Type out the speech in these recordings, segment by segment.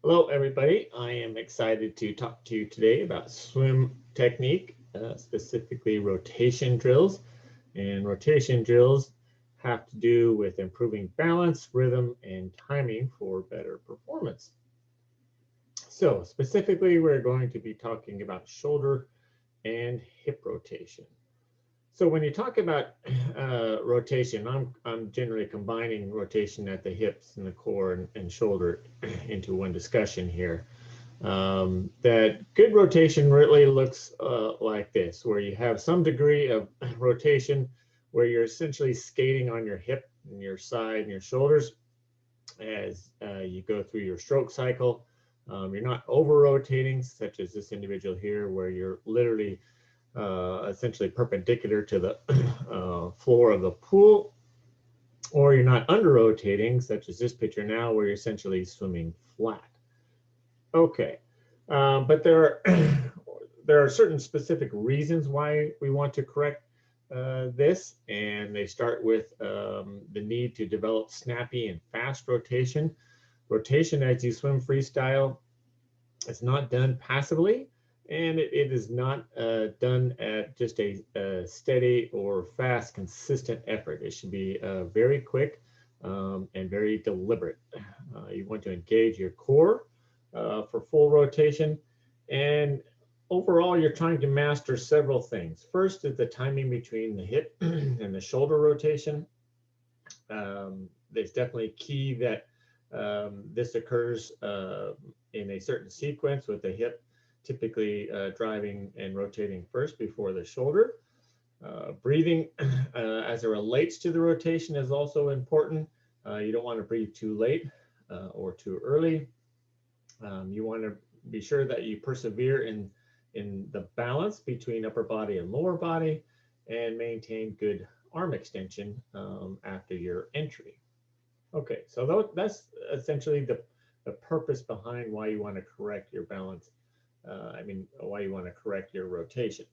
Hello, everybody. I am excited to talk to you today about swim technique, specifically rotation drills. And rotation drills have to do with improving balance, rhythm, and timing for better performance. So specifically, we're going to be talking about shoulder and hip rotation. So when you talk about rotation, I'm generally combining rotation at the hips and the core and shoulder into one discussion here. That good rotation really looks like this, where you have some degree of rotation where you're essentially skating on your hip and your side and your shoulders as you go through your stroke cycle. You're not over rotating, such as this individual here, where you're literally essentially perpendicular to the floor of the pool, or you're not under rotating, such as this picture now, where you're essentially swimming flat. Okay, but there are certain specific reasons why we want to correct this, and they start with the need to develop snappy and fast rotation. Rotation as you swim freestyle is not done passively, and it is not done at just a steady or fast, consistent effort. It should be very quick and very deliberate. You want to engage your core for full rotation, and overall, you're trying to master several things. First is the timing between the hip and the shoulder rotation. It's definitely key that this occurs in a certain sequence, with the hip typically driving and rotating first before the shoulder. Breathing as it relates to the rotation is also important. You don't want to breathe too late or too early. You want to be sure that you persevere in the balance between upper body and lower body, and maintain good arm extension after your entry. Okay, so that's essentially the purpose behind why you want to correct your balance. Why you want to correct your rotation.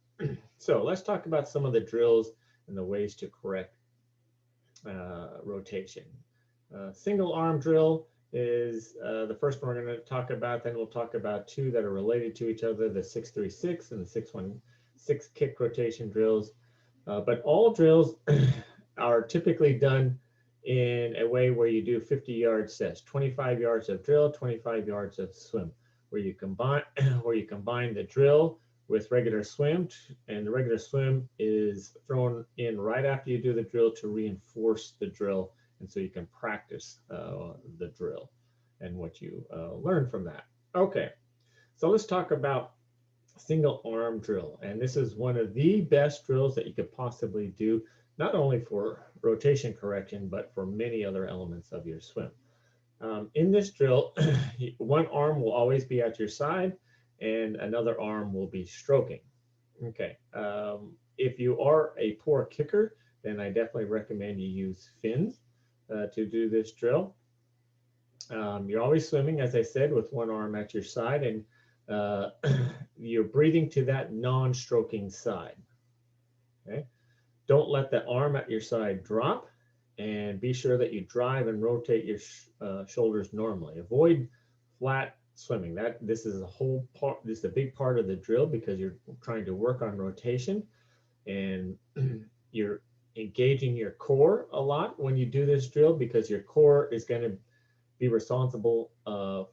So let's talk about some of the drills and the ways to correct rotation. Single arm drill is the first one we're going to talk about. Then we'll talk about two that are related to each other, the 636 and the 616 kick rotation drills. But all drills are typically done in a way where you do 50-yard sets, 25 yards of drill, 25 yards of swim, where you combine the drill with regular swim, and the regular swim is thrown in right after you do the drill to reinforce the drill, and so you can practice the drill and what you learn from that. Okay, so let's talk about single arm drill, and this is one of the best drills that you could possibly do, not only for rotation correction, but for many other elements of your swim. In this drill, one arm will always be at your side and another arm will be stroking. Okay, if you are a poor kicker, then I definitely recommend you use fins to do this drill. You're always swimming, as I said, with one arm at your side, and you're breathing to that non-stroking side. Okay, don't let the arm at your side drop, and be sure that you drive and rotate your shoulders normally. Avoid flat swimming. This is a big part of the drill, because you're trying to work on rotation, and you're engaging your core a lot when you do this drill, because your core is going to be responsible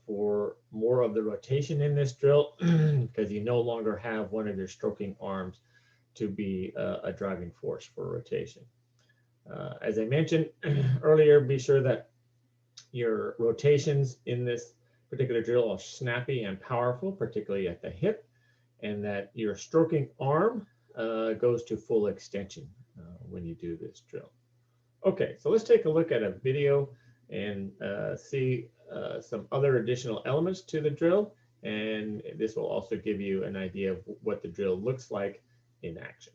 for more of the rotation in this drill, because you no longer have one of your stroking arms to be a driving force for rotation. As I mentioned earlier, be sure that your rotations in this particular drill are snappy and powerful, particularly at the hip, and that your stroking arm goes to full extension when you do this drill. Okay, so let's take a look at a video and see some other additional elements to the drill, and this will also give you an idea of what the drill looks like in action.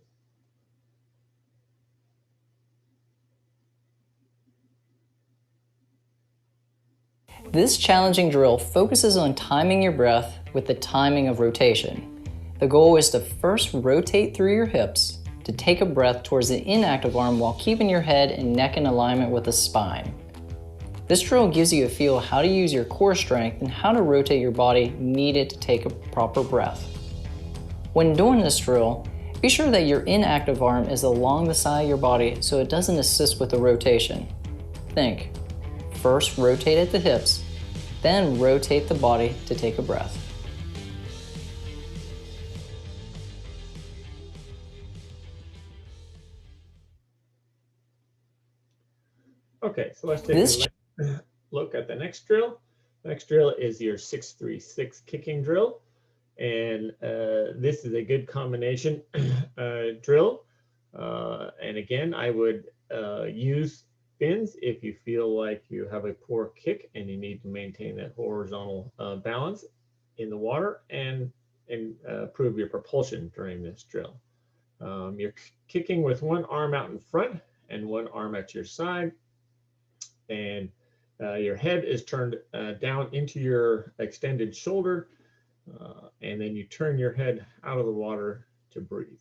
This challenging drill focuses on timing your breath with the timing of rotation. The goal is to first rotate through your hips to take a breath towards the inactive arm while keeping your head and neck in alignment with the spine. This drill gives you a feel how to use your core strength and how to rotate your body needed to take a proper breath. When doing this drill, be sure that your inactive arm is along the side of your body so it doesn't assist with the rotation. Think, first rotate at the hips, then rotate the body to take a breath. Okay, so let's take a look at the next drill. The next drill is your 6-3-6 kicking drill. And this is a good combination drill. And again, I would use fins if you feel like you have a poor kick and you need to maintain that horizontal balance in the water and improve your propulsion during this drill. You're kicking with one arm out in front and one arm at your side. And your head is turned down into your extended shoulder. And then you turn your head out of the water to breathe.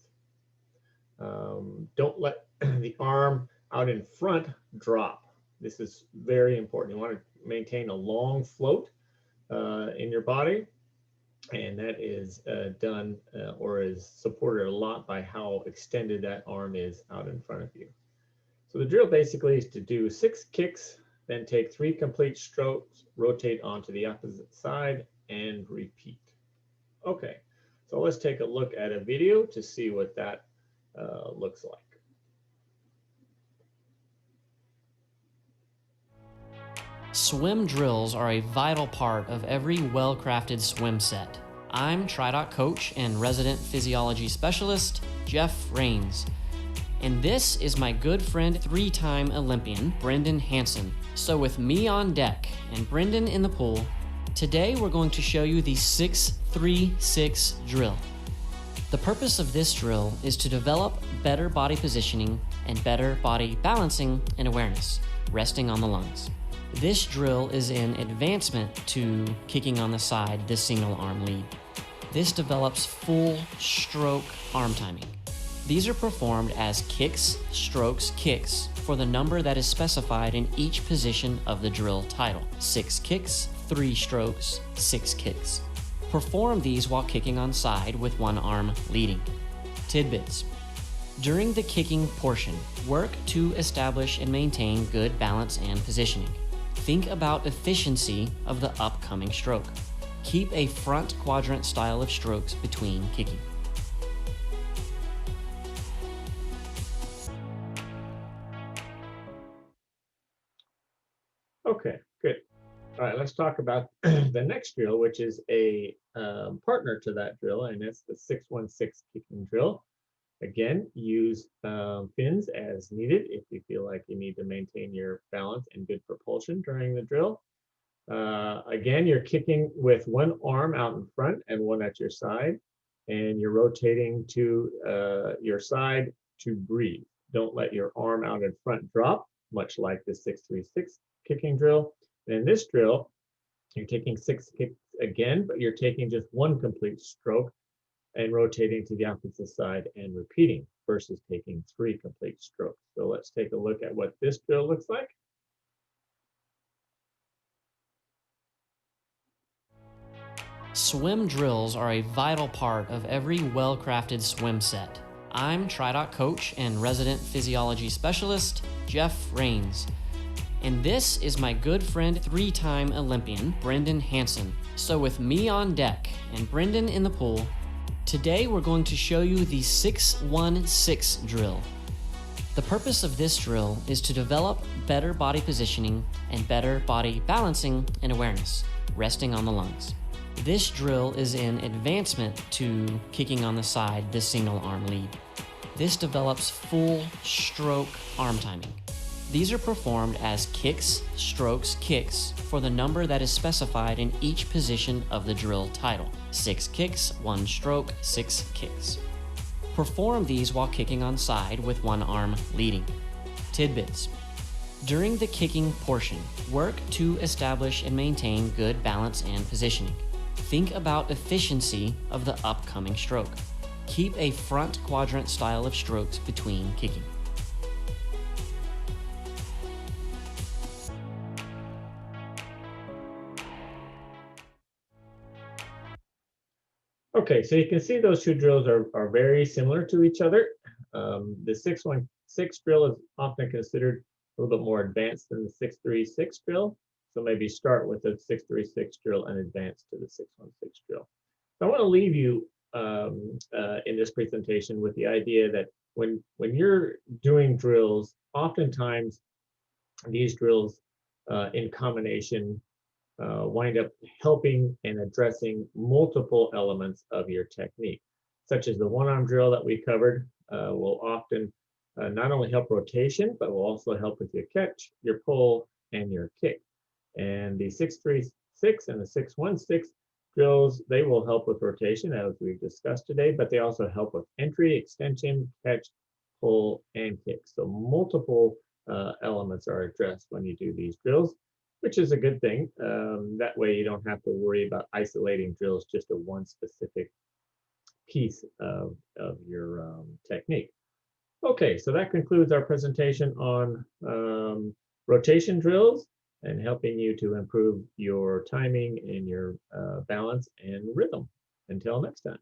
Don't let the arm out in front drop. This is very important. You want to maintain a long float in your body, and that is done or is supported a lot by how extended that arm is out in front of you. So the drill basically is to do 6 kicks, then take 3 complete strokes, rotate onto the opposite side, and repeat. Okay, so let's take a look at a video to see what that looks like. Swim drills are a vital part of every well-crafted swim set. I'm TriDoc coach and resident physiology specialist, Jeff Rains. And this is my good friend, 3-time Olympian, Brendan Hansen. So with me on deck and Brendan in the pool, today we're going to show you the 6-3-6 drill. The purpose of this drill is to develop better body positioning and better body balancing and awareness, resting on the lungs. This drill is an advancement to kicking on the side, the single arm lead. This develops full stroke arm timing. These are performed as kicks, strokes, kicks for the number that is specified in each position of the drill title. 6 kicks, 3 strokes, 6 kicks. Perform these while kicking on side with one arm leading. Tidbits. During the kicking portion, work to establish and maintain good balance and positioning. Think about efficiency of the upcoming stroke. Keep a front quadrant style of strokes between kicking. Okay, good. All right, let's talk about the next drill, which is a partner to that drill, and that's the 6-1-6 kicking drill. Again, use fins as needed if you feel like you need to maintain your balance and good propulsion during the drill. Again, you're kicking with one arm out in front and one at your side, and you're rotating to your side to breathe. Don't let your arm out in front drop, much like the 6-3-6 kicking drill. And in this drill, you're taking 6 kicks again, but you're taking just one complete stroke and rotating to the opposite side and repeating versus taking 3 complete strokes. So let's take a look at what this drill looks like. Swim drills are a vital part of every well-crafted swim set. I'm TriDoc coach and resident physiology specialist, Jeff Rains. And this is my good friend, 3-time Olympian, Brendan Hansen. So with me on deck and Brendan in the pool, today we're going to show you the 6-1-6 drill. The purpose of this drill is to develop better body positioning and better body balancing and awareness, resting on the lungs. This drill is an advancement to kicking on the side, the single arm lead. This develops full stroke arm timing. These are performed as kicks, strokes, kicks for the number that is specified in each position of the drill title. 6 kicks, 1 stroke, 6 kicks. Perform these while kicking on side with one arm leading. Tidbits. During the kicking portion, work to establish and maintain good balance and positioning. Think about efficiency of the upcoming stroke. Keep a front quadrant style of strokes between kicking. Okay, so you can see those two drills are very similar to each other. The 616 drill is often considered a little bit more advanced than the 636 drill. So maybe start with the 636 drill and advance to the 616 drill. I want to leave you in this presentation with the idea that when you're doing drills, oftentimes these drills in combination wind up helping and addressing multiple elements of your technique, such as the one-arm drill that we covered will often not only help rotation, but will also help with your catch, your pull, and your kick. And the 636 and the 616 drills, they will help with rotation, as we've discussed today, but they also help with entry, extension, catch, pull, and kick. So multiple elements are addressed when you do these drills, which is a good thing. That way you don't have to worry about isolating drills just to one specific piece of your technique. Okay, so that concludes our presentation on rotation drills and helping you to improve your timing and your balance and rhythm. Until next time.